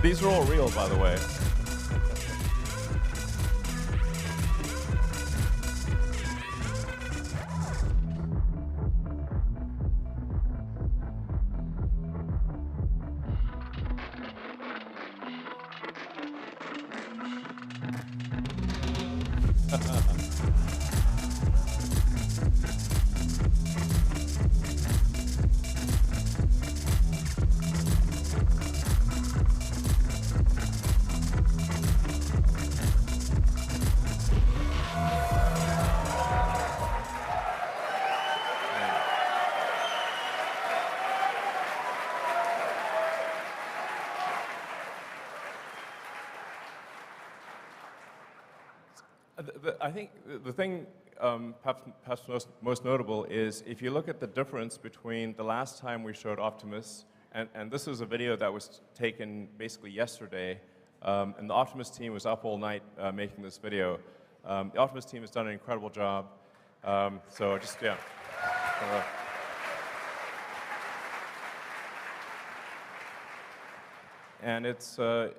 These are all real, by the way. I think the thing perhaps most notable is if you look at the difference between the last time we showed Optimus, and this is a video that was taken basically yesterday, and the Optimus team was up all night making this video. The Optimus team has done an incredible job. So just, yeah. And it's the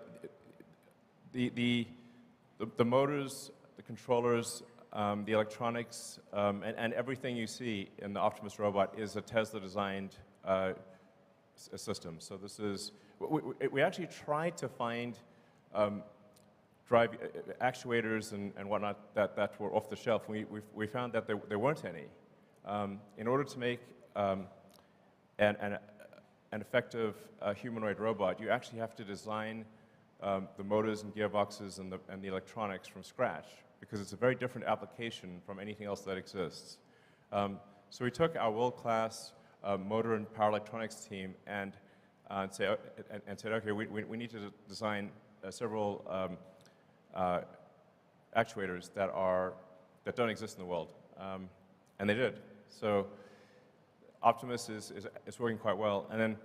motors, the controllers, the electronics, and everything you see in the Optimus robot is a Tesla-designed system. So this is, we actually tried to find drive actuators and whatnot that were off the shelf. We found that there weren't any. In order to make an effective humanoid robot, you actually have to design the motors and gearboxes and the electronics from scratch, because it's a very different application from anything else that exists. So we took our world-class motor and power electronics team and said, okay, we need to design several actuators that don't exist in the world, and they did. So Optimus is working quite well. And then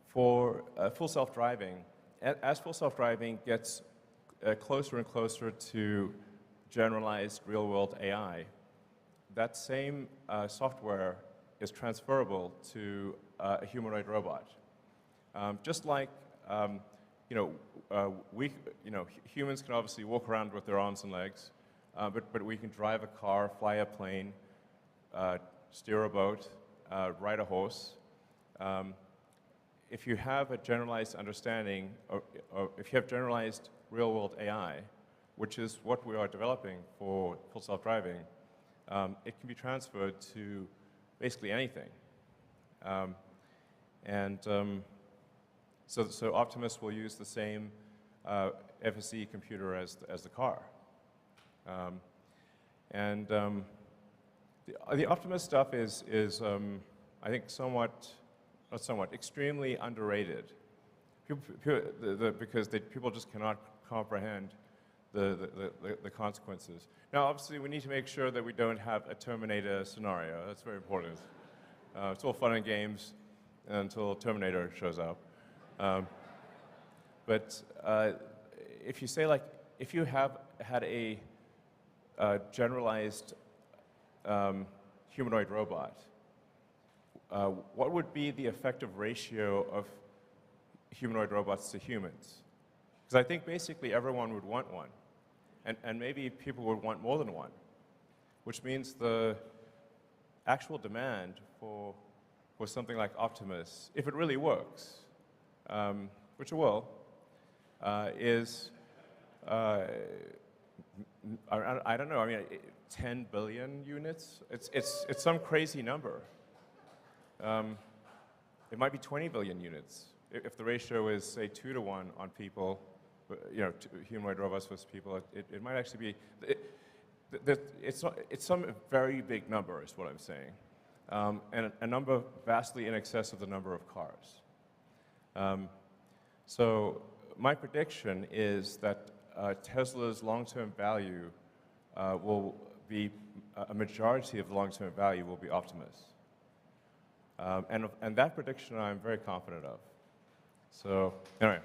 for full self-driving, as full self-driving gets closer and closer to generalized real-world AI, that same software is transferable to a humanoid robot. Just like humans can obviously walk around with their arms and legs, but we can drive a car, fly a plane, steer a boat, ride a horse. If you have a generalized understanding, or if you have generalized real-world AI, which is what we are developing for full self-driving, it can be transferred to basically anything. So Optimus will use the same FSE computer as the car. The Optimus stuff is I think extremely underrated. Because people just cannot comprehend the consequences. Now, obviously, we need to make sure that we don't have a Terminator scenario. That's very important. It's all fun and games until Terminator shows up. But if you say, like, if you have had a generalized humanoid robot, what would be the effective ratio of humanoid robots to humans? Because I think basically everyone would want one. And maybe people would want more than one, which means the actual demand for something like Optimus, if it really works, which it will, is, I don't know, I mean, 10 billion units? It's some crazy number. It might be 20 billion units if the ratio is, say, 2 to 1 on people, humanoid robots versus people. It might actually be, it's some very big number is what I'm saying, and a number vastly in excess of the number of cars. So my prediction is that Tesla's long-term value will be, a majority of the long-term value will be Optimus. And that prediction I'm very confident of. So anyway.